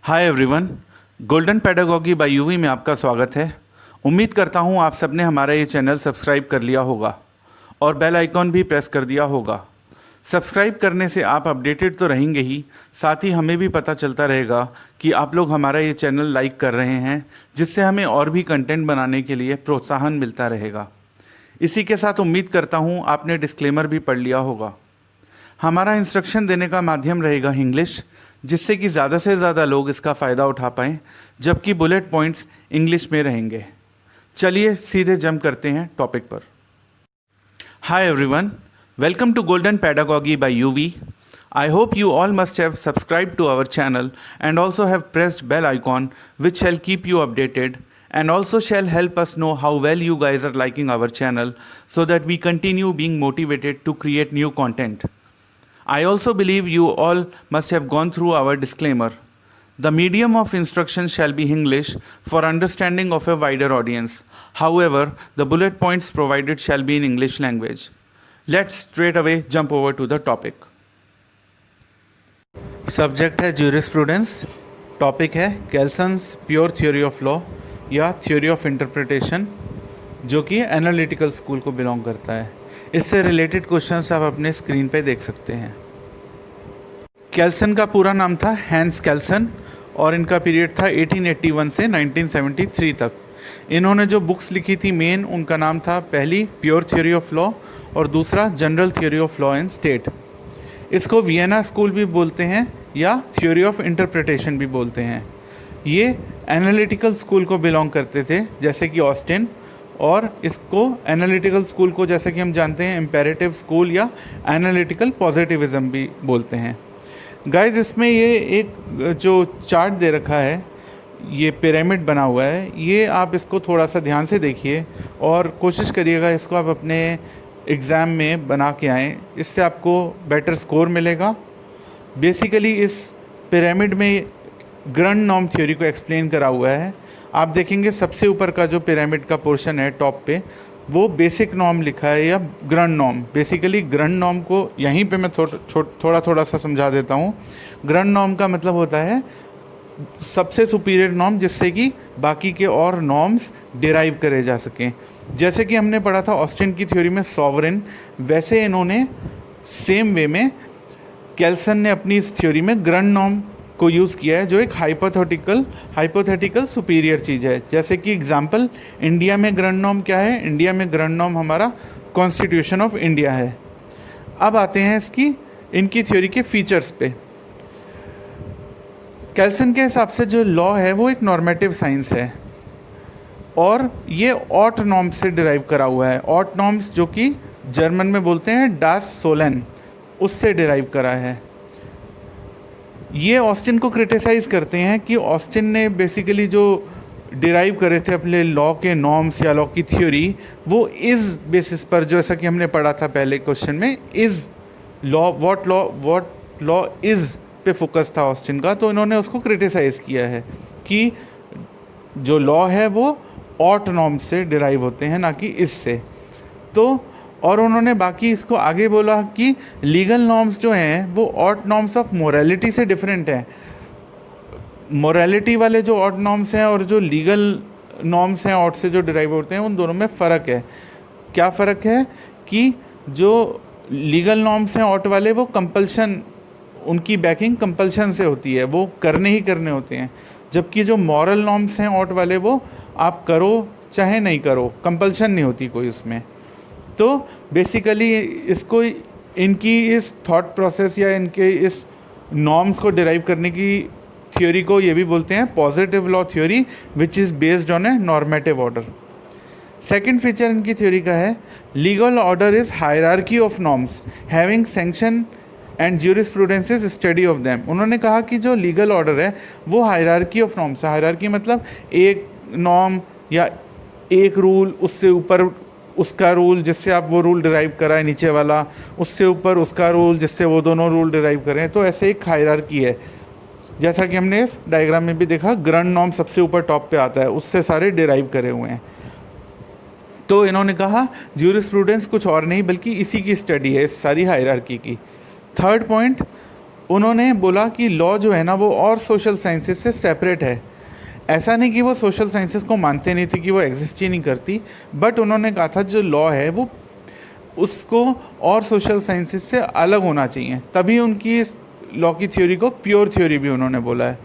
Hi everyone, golden pedagogy by UV में आपका स्वागत है। उम्मीद करता हूँ आप सबने हमारा ये चैनल सब्सक्राइब कर लिया होगा और बेल आइकॉन भी प्रेस कर दिया होगा। सब्सक्राइब करने से आप अपडेटेड तो रहेंगे ही, साथ ही हमें भी पता चलता रहेगा कि आप लोग हमारा ये चैनल लाइक कर रहे हैं, जिससे हमें और भी कंटेंट बनाने के लिए प्रोत्साहन मिलता रहेगा। इसी के साथ उम्मीद करता हूँ आपने डिस्क्लेमर भी पढ़ लिया होगा। हमारा इंस्ट्रक्शन देने का माध्यम रहेगा इंग्लिश, जिससे कि ज़्यादा से ज़्यादा लोग इसका फ़ायदा उठा पाएँ, जबकि बुलेट पॉइंट्स इंग्लिश में रहेंगे। चलिए सीधे जंप करते हैं टॉपिक पर। Hi everyone, welcome to golden pedagogy by UV. I hope you all must have subscribed to our channel and also have pressed bell icon, which shall keep you updated and also shall help us know how well you guys are liking our channel, so that we continue being motivated to create new content. I also believe you all must have gone through our disclaimer. The medium of instruction shall be English for understanding of a wider audience. However, the bullet points provided shall be in English language. Let's straight away jump over to the topic. Subject है jurisprudence, topic है केल्सन्स pure theory of law या theory of interpretation, जो कि analytical school को belong करता है। इससे related questions आप अपने स्क्रीन पे देख सकते हैं। केल्सन का पूरा नाम था हैंस केल्सन और इनका पीरियड था 1881 से 1973 तक। इन्होंने जो बुक्स लिखी थी मेन, उनका नाम था पहली प्योर थ्योरी ऑफ लॉ और दूसरा general theory of law and state. इसको वियना स्कूल भी बोलते हैं या थ्योरी ऑफ इंटरप्रिटेशन भी बोलते हैं। ये एनालिटिकल स्कूल को बिलोंग करते थे, जैसे कि ऑस्टिन, और इसको एनालिटिकल स्कूल को जैसे कि हम जानते हैं इम्पेरेटिव स्कूल या एनालिटिकल पॉजिटिविज्म भी बोलते हैं। गाइस, इसमें ये एक जो चार्ट दे रखा है, ये पिरामिड बना हुआ है, ये आप इसको थोड़ा सा ध्यान से देखिए और कोशिश करिएगा इसको आप अपने एग्ज़ाम में बना के आएँ, इससे आपको बेटर स्कोर मिलेगा। बेसिकली इस पिरामिड में ग्रंड नॉर्म थ्योरी को एक्सप्लेन करा हुआ है। आप देखेंगे सबसे ऊपर का जो पिरामिड का पोर्शन है टॉप पे, वो बेसिक नॉर्म लिखा है या Grand norm. Basically Grand norm को यहीं पे मैं थोड़ा सा समझा देता हूँ। ग्रंड नॉर्म का मतलब होता है सबसे सुपीरियर नॉर्म, जिससे कि बाकी के और नॉर्म्स डिराइव करे जा सकें। जैसे कि हमने पढ़ा था ऑस्टिन की थ्योरी में सॉवरेन, वैसे इन्होंने सेम वे में केल्सन ने अपनी इस थ्योरी में ग्रंड नॉर्म को यूज़ किया है, जो एक हाइपोथेटिकल सुपीरियर चीज़ है। जैसे कि एग्जांपल, इंडिया में ग्रंड नॉर्म क्या है? इंडिया में ग्रंड नॉर्म हमारा कॉन्स्टिट्यूशन ऑफ इंडिया है। अब आते हैं इनकी थ्योरी के फीचर्स पे। केल्सन के हिसाब से जो लॉ है वो एक नॉर्मेटिव साइंस है और ये ऑट नॉर्म्स से डिराइव करा हुआ है। ऑट नॉर्म्स, जो कि जर्मन में बोलते हैं डास सोलन, उससे डिराइव करा है। ये ऑस्टिन को क्रिटिसाइज़ करते हैं कि ऑस्टिन ने बेसिकली जो डिराइव करे थे अपने लॉ के नॉर्म्स या लॉ की थ्योरी, वो इज़ बेसिस पर, जैसा कि हमने पढ़ा था पहले क्वेश्चन में, is law, what law is पे फोकस था ऑस्टिन का। तो इन्होंने उसको क्रिटिसाइज़ किया है कि जो लॉ है वो ऑट नॉर्म्स से डिराइव होते हैं, ना कि इससे। तो और उन्होंने बाकी इसको आगे बोला कि लीगल नॉर्म्स जो हैं वो ऑट नॉर्म्स ऑफ मोरालिटी से डिफरेंट हैं। मोरालिटी वाले जो ऑट नॉर्म्स हैं और जो लीगल नॉर्म्स हैं ऑट से जो डिराइव होते हैं, उन दोनों में फ़र्क है। क्या फ़र्क है कि जो लीगल नॉर्म्स हैं ऑट वाले, वो कंपल्शन, उनकी बैकिंग कंपल्शन से होती है, वो करने ही करने होते हैं। जबकि जो मॉरल नॉर्म्स हैं ऑट वाले, वो आप करो चाहे नहीं करो, कंपल्शन नहीं होती कोई उसमें। तो बेसिकली इसको, इनकी इस थॉट प्रोसेस या इनके इस नॉर्म्स को डिराइव करने की थ्योरी को ये भी बोलते हैं positive law theory, which is based on A normative order. Second feature इनकी थ्योरी का है legal order is hierarchy of norms having sanction and jurisprudence is study of them. उन्होंने कहा कि जो लीगल ऑर्डर है वो हायरार्की ऑफ नॉर्म्स है। हायरार्की मतलब एक नॉर्म या एक रूल, उससे ऊपर उसका रूल जिससे आप वो रूल डिराइव कराएं, नीचे वाला उससे ऊपर उसका रूल जिससे वो दोनों रूल डिराइव करें। तो ऐसे एक हायरार्की है, जैसा कि हमने इस डायग्राम में भी देखा, ग्रंड नॉर्म सबसे ऊपर टॉप पे आता है, उससे सारे डिराइव करे हुए हैं। तो इन्होंने कहा ज्यूरिस्प्रूडेंस कुछ और नहीं बल्कि इसी की स्टडी है, इस सारी हायरार्की की। थर्ड पॉइंट, उन्होंने बोला कि लॉ जो है ना वो और सोशल साइंसेस से सेपरेट है। ऐसा नहीं कि वो सोशल साइंसेस को मानते नहीं थे कि वो एग्जिस्ट ही नहीं करती, बट उन्होंने कहा था जो लॉ है वो उसको और सोशल साइंसेस से अलग होना चाहिए, तभी उनकी इस लॉ की थ्योरी को प्योर थ्योरी भी उन्होंने बोला है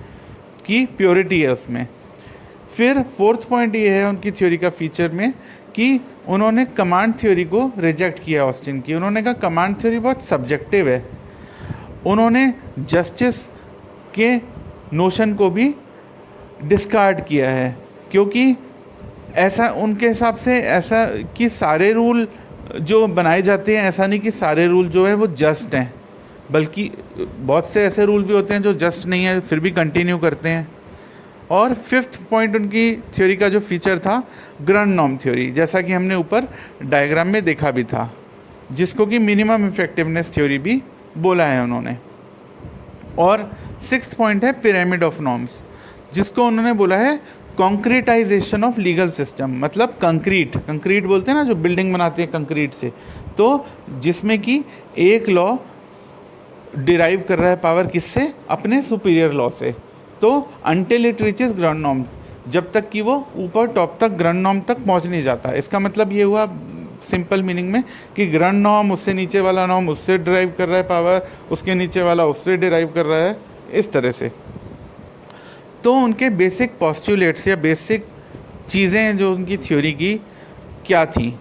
कि प्योरिटी है उसमें। फिर फोर्थ पॉइंट ये है उनकी थ्योरी का फीचर में कि उन्होंने कमांड थ्योरी को रिजेक्ट किया ऑस्टिन की। उन्होंने कहा कमांड थ्योरी बहुत सब्जेक्टिव है। उन्होंने जस्टिस के नोशन को भी डिस्कार्ड किया है, क्योंकि ऐसा उनके हिसाब से ऐसा कि सारे रूल जो बनाए जाते हैं, ऐसा नहीं कि सारे रूल जो है वो जस्ट हैं, बल्कि बहुत से ऐसे रूल भी होते हैं जो जस्ट नहीं है फिर भी कंटिन्यू करते हैं। और फिफ्थ पॉइंट उनकी थ्योरी का जो फीचर था ग्रैंड नॉर्म थ्योरी, जैसा कि हमने ऊपर डायग्राम में देखा भी था, जिसको कि मिनिमम इफेक्टिवनेस थ्योरी भी बोला है उन्होंने। और सिक्स्थ पॉइंट है पिरामिड ऑफ नॉर्म्स, जिसको उन्होंने बोला है कॉन्क्रीटाइजेशन ऑफ लीगल सिस्टम। मतलब कंक्रीट बोलते हैं ना, जो बिल्डिंग बनाते हैं कंक्रीट से, तो जिसमें कि एक लॉ डिराइव कर रहा है पावर किससे, अपने सुपीरियर लॉ से। तो until it reaches grand norm, जब तक कि वो ऊपर टॉप तक ग्रैंड नॉर्म तक पहुंच नहीं जाता। इसका मतलब ये हुआ सिंपल मीनिंग में कि ग्रैंड नॉर्म उससे नीचे वाला नॉर्म उससे डिराइव कर रहा है पावर, उसके नीचे वाला उससे डिराइव कर रहा है, इस तरह से। तो उनके बेसिक पॉस्टुलेट्स या बेसिक चीज़ें जो उनकी थ्योरी की क्या थी,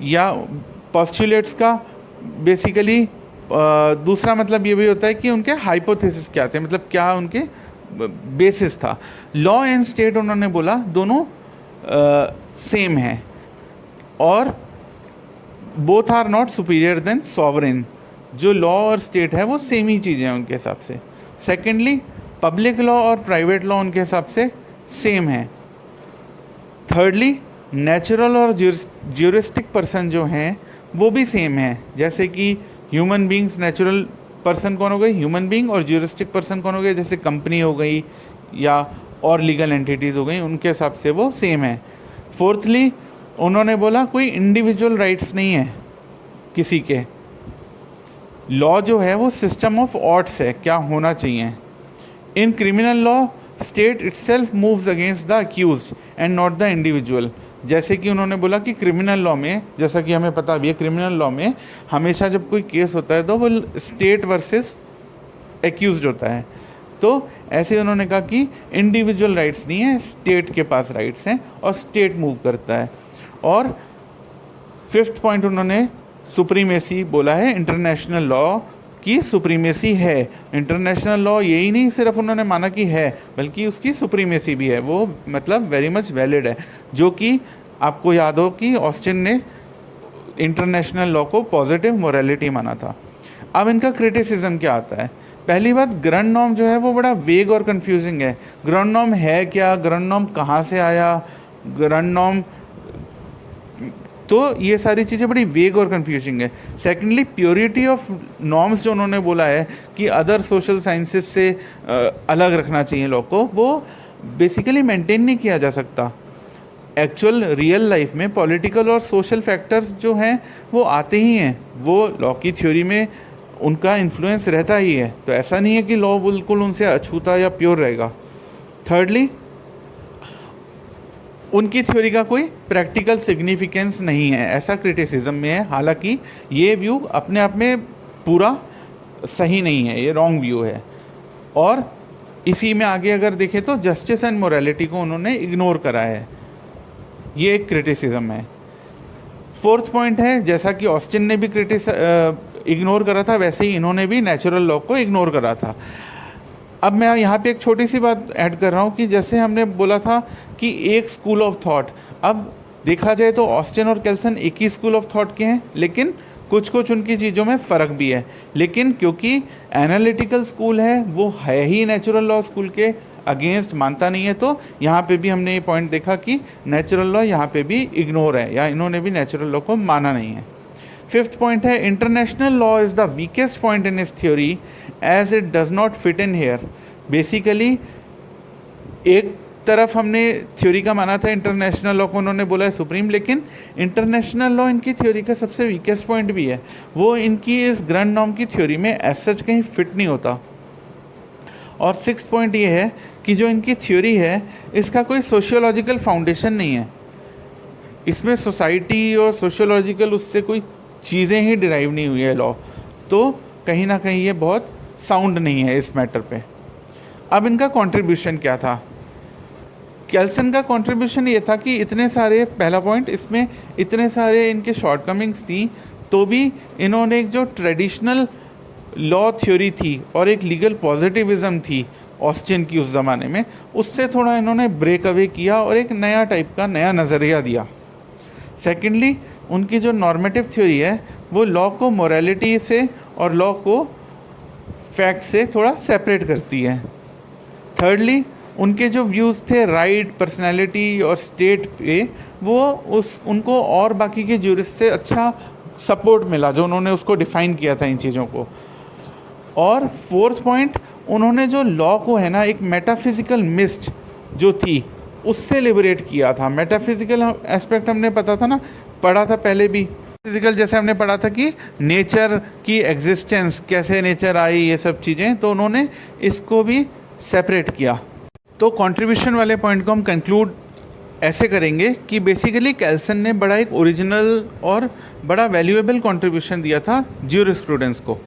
या पॉस्टुलेट्स का बेसिकली दूसरा मतलब ये भी होता है कि उनके हाइपोथेसिस क्या थे, मतलब क्या उनके बेसिस था। लॉ एंड स्टेट उन्होंने बोला दोनों सेम है, और both are not superior than sovereign. जो लॉ और स्टेट है वो सेम ही चीज़ें हैं उनके हिसाब से। सेकेंडली पब्लिक लॉ और प्राइवेट लॉ उनके हिसाब से सेम है। थर्डली नेचुरल और ज्यूरिस्टिक पर्सन जो हैं वो भी सेम है, जैसे कि ह्यूमन बींग्स, नेचुरल पर्सन कौन हो गए, ह्यूमन बींग, और ज्यूरिस्टिक पर्सन कौन हो गए, जैसे कंपनी हो गई या और लीगल एंटिटीज़ हो गई, उनके हिसाब से वो सेम है। फोर्थली उन्होंने बोला कोई इंडिविजुअल राइट्स नहीं है किसी के, लॉ जो है वो सिस्टम ऑफ ऑर्ड्स है, क्या होना चाहिए। In criminal law state itself moves against the accused and not the individual. जैसे कि उन्होंने बोला कि क्रिमिनल लॉ में, जैसा कि हमें पता भी है, क्रिमिनल लॉ में हमेशा जब कोई केस होता है तो वो स्टेट वर्सेस एक्यूज्ड होता है। तो ऐसे उन्होंने कहा कि इंडिविजुअल राइट्स नहीं है, स्टेट के पास राइट्स हैं और स्टेट मूव करता है। और फिफ्थ पॉइंट उन्होंने सुप्रीमेसी बोला है, इंटरनेशनल लॉ की सुप्रीमेसी है। इंटरनेशनल लॉ यही नहीं सिर्फ उन्होंने माना कि है, बल्कि उसकी सुप्रीमेसी भी है, वो मतलब वेरी मच वैलिड है। जो कि आपको याद हो कि ऑस्टिन ने इंटरनेशनल लॉ को पॉजिटिव मोरालिटी माना था। अब इनका क्रिटिसिज्म क्या आता है। पहली बात, ग्रैंड नॉर्म जो है वो बड़ा वेग और कंफ्यूजिंग है। ग्रैंड नॉर्म है क्या, ग्रैंड नॉर्म कहाँ से आया, ग्रैंड नॉर्म, तो ये सारी चीज़ें बड़ी वेग और कंफ्यूजिंग है। सेकेंडली प्योरिटी ऑफ नॉर्म्स जो उन्होंने बोला है कि अदर सोशल साइंसेस से अलग रखना चाहिए लॉ को, वो बेसिकली मेंटेन नहीं किया जा सकता। एक्चुअल रियल लाइफ में पॉलिटिकल और सोशल फैक्टर्स जो हैं वो आते ही हैं, वो लॉ की थ्योरी में उनका इन्फ्लुएंस रहता ही है। तो ऐसा नहीं है कि लॉ बिल्कुल उनसे अछूता या प्योर रहेगा। थर्डली उनकी थ्योरी का कोई प्रैक्टिकल सिग्निफिकेंस नहीं है, ऐसा क्रिटिसिज्म में है। हालांकि ये व्यू अपने आप में पूरा सही नहीं है, ये रॉन्ग व्यू है। और इसी में आगे अगर देखें तो जस्टिस एंड मोरालिटी को उन्होंने इग्नोर करा है, ये एक क्रिटिसिज्म है। फोर्थ पॉइंट है, जैसा कि ऑस्टिन ने भी इग्नोर करा था, वैसे ही इन्होंने भी नेचुरल लॉ को इग्नोर करा था। अब मैं यहाँ पे एक छोटी सी बात ऐड कर रहा हूँ कि जैसे हमने बोला था कि एक स्कूल ऑफ थॉट, अब देखा जाए तो ऑस्टिन और केल्सन एक ही स्कूल ऑफ थॉट के हैं, लेकिन कुछ कुछ उनकी चीज़ों में फ़र्क भी है। लेकिन क्योंकि एनालिटिकल स्कूल है, वो है ही नेचुरल लॉ स्कूल के अगेंस्ट, मानता नहीं है, तो यहाँ पे भी हमने ये पॉइंट देखा कि नेचुरल लॉ यहाँ पे भी इग्नोर है, या इन्होंने भी नेचुरल लॉ को माना नहीं है। फिफ्थ पॉइंट है, international law is the weakest point in इस theory as it does not fit in here. Basically एक तरफ हमने थ्योरी का माना था इंटरनेशनल लॉ को उन्होंने बोला है सुप्रीम, लेकिन इंटरनेशनल लॉ इनकी थ्योरी का सबसे वीकेस्ट पॉइंट भी है। वो इनकी इस ग्रैंड नॉर्म की थ्योरी में एज सच कहीं फिट नहीं होता। और 6 पॉइंट ये है कि जो इनकी थ्योरी है इसका कोई सोशियोलॉजिकल फाउंडेशन नहीं है, इसमें सोसाइटी और सोशियोलॉजिकल उससे कोई चीज़ें ही डिराइव नहीं हुई है लॉ, तो कहीं ना कहीं ये बहुत साउंड नहीं है इस मैटर पे। अब इनका कंट्रीब्यूशन क्या था? केल्सन का कंट्रीब्यूशन ये था कि इतने सारे, पहला पॉइंट, इसमें इतने सारे इनके शॉर्टकमिंग्स थी तो भी इन्होंने एक जो ट्रेडिशनल लॉ थ्योरी थी और एक लीगल पॉजिटिविज्म थी ऑस्टिन की उस ज़माने में, उससे थोड़ा इन्होंने ब्रेक अवे किया और एक नया टाइप का नया नज़रिया दिया। सेकेंडली, उनकी जो नॉर्मेटिव थ्योरी है वो लॉ को मोरालिटी से और लॉ को फैक्ट से थोड़ा सेपरेट करती है। थर्डली, उनके जो व्यूज़ थे राइट, पर्सनैलिटी और स्टेट पे, वो उनको और बाकी के ज्यूरिस्ट से अच्छा सपोर्ट मिला जो उन्होंने उसको डिफ़ाइन किया था इन चीज़ों को। और फोर्थ पॉइंट, उन्होंने जो लॉ को है ना एक मेटाफिज़िकल मिस्ट जो थी उससे लिबरेट किया था। मेटाफिज़िकल एस्पेक्ट हमने पढ़ा था पहले भी। फिज़िकल जैसे हमने पढ़ा था कि नेचर की एग्जिस्टेंस, कैसे नेचर आई, ये सब चीज़ें, तो उन्होंने इसको भी सेपरेट किया। तो कंट्रीब्यूशन वाले पॉइंट को हम कंक्लूड ऐसे करेंगे कि बेसिकली केल्सन ने बड़ा एक ओरिजिनल और बड़ा वैल्यूएबल कंट्रीब्यूशन दिया था ज्यूरिस्प्रूडेंस को।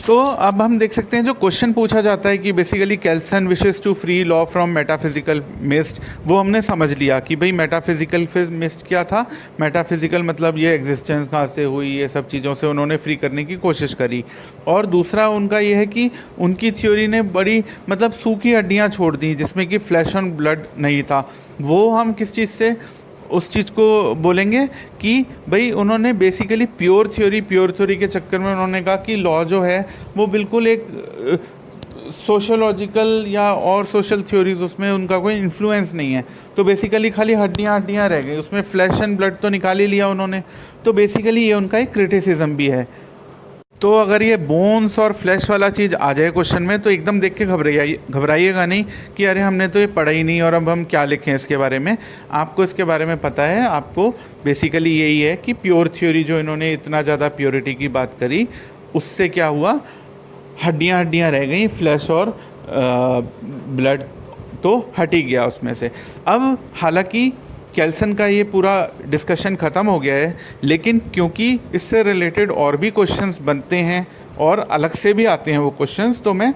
तो अब हम देख सकते हैं जो क्वेश्चन पूछा जाता है कि basically Kelsen wishes to free law from metaphysical mist, वो हमने समझ लिया कि भाई मेटाफिजिकल मिस्ट क्या था। मेटाफिजिकल मतलब ये एग्जिस्टेंस कहाँ से हुई, ये सब चीज़ों से उन्होंने फ्री करने की कोशिश करी। और दूसरा उनका ये है कि उनकी थ्योरी ने बड़ी सूखी हड्डियाँ छोड़ दी जिसमें कि फ्लैश ऑन ब्लड नहीं था। वो हम किस चीज़ से उस चीज़ को बोलेंगे कि भाई उन्होंने बेसिकली प्योर थ्योरी के चक्कर में उन्होंने कहा कि लॉ जो है वो बिल्कुल एक सोशोलॉजिकल या और सोशल थ्योरीज उसमें उनका कोई इन्फ्लुएंस नहीं है, तो बेसिकली खाली हड्डियाँ रह गई, उसमें फ्लैश एंड ब्लड तो निकाल ही लिया उन्होंने। तो बेसिकली ये उनका एक क्रिटिसिज्म भी है। तो अगर ये बोन्स और फ्लैश वाला चीज़ आ जाए क्वेश्चन में तो एकदम देख के घबराइएगा नहीं कि अरे हमने तो ये पढ़ा ही नहीं और अब हम क्या लिखें इसके बारे में। आपको इसके बारे में पता है। आपको बेसिकली यही है कि प्योर थ्योरी जो इन्होंने इतना ज़्यादा प्योरिटी की बात करी उससे क्या हुआ, हड्डियाँ रह गई, फ्लैश और ब्लड तो हट ही गया उसमें से। अब हालांकि केल्सन का ये पूरा डिस्कशन ख़त्म हो गया है, लेकिन क्योंकि इससे रिलेटेड और भी क्वेश्चंस बनते हैं और अलग से भी आते हैं वो क्वेश्चंस, तो मैं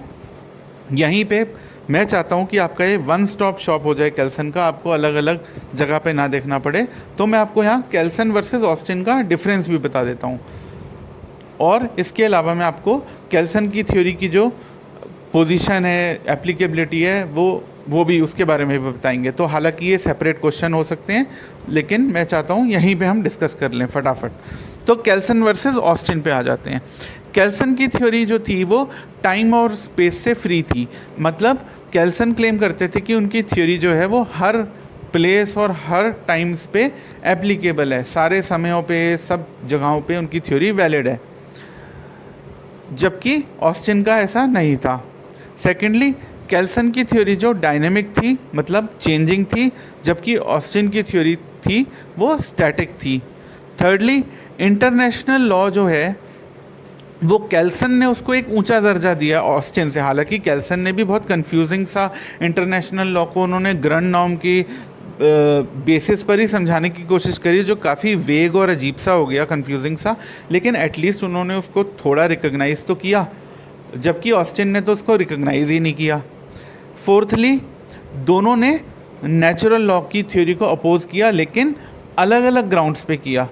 यहीं पे मैं चाहता हूँ कि आपका ये वन स्टॉप शॉप हो जाए केल्सन का, आपको अलग अलग जगह पे ना देखना पड़े। तो मैं आपको यहाँ केल्सन वर्सेस ऑस्टिन का डिफरेंस भी बता देता हूँ, और इसके अलावा मैं आपको केल्सन की थ्योरी की जो पोजीशन है, एप्लीकेबिलिटी है, वो भी उसके बारे में भी बताएंगे। तो हालांकि ये सेपरेट क्वेश्चन हो सकते हैं, लेकिन मैं चाहता हूँ यहीं पे हम डिस्कस कर लें फटाफट। तो केल्सन वर्सेस ऑस्टिन पे आ जाते हैं। केल्सन की थ्योरी जो थी वो टाइम और स्पेस से फ्री थी। मतलब केल्सन क्लेम करते थे कि उनकी थ्योरी जो है वो हर प्लेस और हर टाइम्स पे एप्लीकेबल है, सारे समयों पे, सब जगहों पे उनकी थ्योरी वैलिड है, जबकि ऑस्टिन का ऐसा नहीं था। सेकेंडली, केल्सन की थ्योरी जो डायनेमिक थी, मतलब चेंजिंग थी, जबकि ऑस्टिन की थ्योरी थी वो स्टैटिक थी। थर्डली, इंटरनेशनल लॉ जो है वो केल्सन ने उसको एक ऊंचा दर्जा दिया ऑस्टिन से। हालांकि केल्सन ने भी बहुत कंफ्यूजिंग सा इंटरनेशनल लॉ को उन्होंने ग्रैंड नॉर्म की बेसिस पर ही समझाने की कोशिश करी, जो काफ़ी वेग और अजीब सा हो गया, कंफ्यूजिंग सा, लेकिन एटलीस्ट उन्होंने उसको थोड़ा रिकग्नाइज़ तो किया, जबकि ऑस्टिन ने तो उसको रिकग्नाइज़ ही नहीं किया। फोर्थली, दोनों ने नेचुरल लॉ की थ्योरी को अपोज किया, लेकिन अलग अलग ग्राउंड्स पे किया।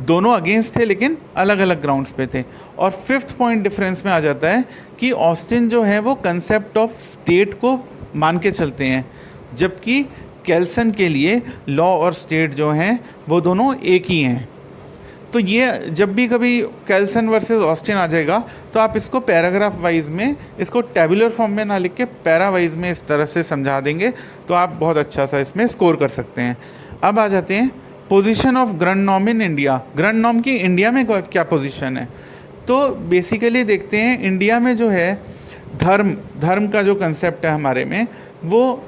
दोनों अगेंस्ट थे लेकिन अलग अलग ग्राउंड्स पे थे। और फिफ्थ पॉइंट डिफरेंस में आ जाता है कि ऑस्टिन जो है वो कंसेप्ट ऑफ स्टेट को मान के चलते हैं, जबकि केल्सन के लिए लॉ और स्टेट जो हैं वो दोनों एक ही हैं। तो ये जब भी कभी केल्सन वर्सेस ऑस्टिन आ जाएगा तो आप इसको पैराग्राफ वाइज में, इसको टेबुलर फॉर्म में ना लिख के पैरा वाइज में इस तरह से समझा देंगे तो आप बहुत अच्छा सा इसमें स्कोर कर सकते हैं। अब आ जाते हैं position of grand norm in India. Grand norm की इंडिया में क्या पोजीशन है? तो बेसिकली देखते हैं इंडिया में जो है धर्म का जो कंसेप्ट है हमारे में, वो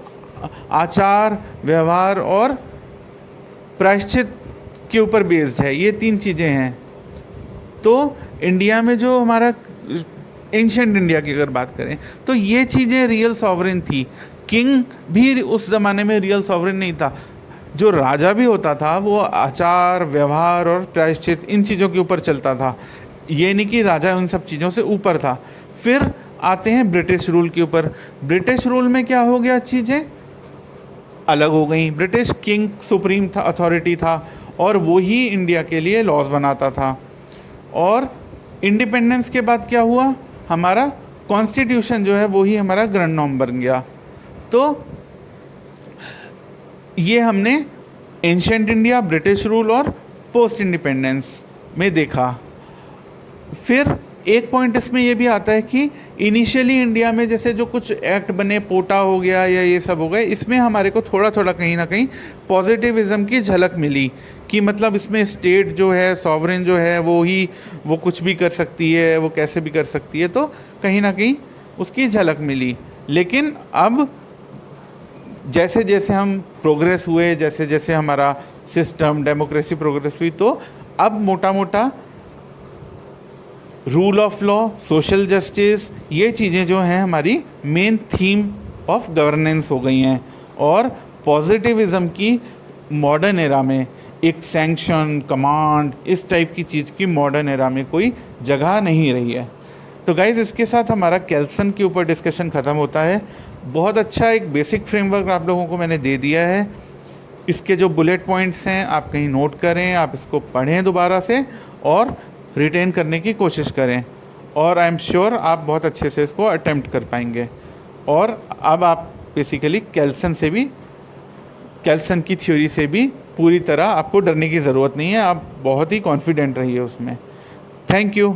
आचार व्यवहार और प्रायश्चित के ऊपर बेस्ड है। ये 3 चीज़ें हैं। तो इंडिया में जो हमारा एंशिएंट इंडिया की अगर बात करें तो ये चीज़ें रियल सॉवरेन थी। किंग भी उस ज़माने में रियल सॉवरेन नहीं था। जो राजा भी होता था वो आचार व्यवहार और प्रायश्चित इन चीज़ों के ऊपर चलता था। ये नहीं कि राजा उन सब चीज़ों से ऊपर था। फिर आते हैं ब्रिटिश रूल के ऊपर। ब्रिटिश रूल में क्या हो गया, चीज़ें अलग हो गई। ब्रिटिश किंग सुप्रीम था, अथॉरिटी था, और वो ही इंडिया के लिए लॉज बनाता था। और इंडिपेंडेंस के बाद क्या हुआ, हमारा कॉन्स्टिट्यूशन जो है वो ही हमारा ग्रैंड नॉर्म बन गया। तो ये हमने एंशिएंट इंडिया, ब्रिटिश रूल और पोस्ट इंडिपेंडेंस में देखा। फिर एक पॉइंट इसमें ये भी आता है कि इनिशियली इंडिया में जैसे जो कुछ एक्ट बने, पोटा हो गया या ये सब हो गए, इसमें हमारे को थोड़ा थोड़ा कहीं ना कहीं पॉजिटिविज़म की झलक मिली कि मतलब इसमें स्टेट जो है, सॉवरेन जो है, वो कुछ भी कर सकती है, वो कैसे भी कर सकती है। तो कहीं ना कहीं उसकी झलक मिली। लेकिन अब जैसे जैसे हम प्रोग्रेस हुए, जैसे जैसे हमारा सिस्टम डेमोक्रेसी प्रोग्रेस हुई, तो अब मोटा मोटा rule of law, social justice, ये चीज़ें जो हैं हमारी मेन थीम ऑफ गवर्नेंस हो गई हैं। और पॉजिटिविज़म की मॉडर्न एरा में एक सैंक्शन, कमांड, इस टाइप की चीज़ की मॉडर्न एरा में कोई जगह नहीं रही है। तो गाइज़, इसके साथ हमारा केल्सन के ऊपर डिस्कशन ख़त्म होता है। बहुत अच्छा एक बेसिक फ्रेमवर्क आप लोगों को मैंने दे दिया है। इसके जो बुलेट पॉइंट्स हैं आप कहीं नोट करें, आप इसको पढ़ें दोबारा से और रिटेन करने की कोशिश करें, और आई एम श्योर आप बहुत अच्छे से इसको अटेम्प्ट कर पाएंगे। और अब आप बेसिकली केल्सन की थ्योरी से भी पूरी तरह आपको डरने की ज़रूरत नहीं है। आप बहुत ही कॉन्फिडेंट रहिए उसमें। Thank you.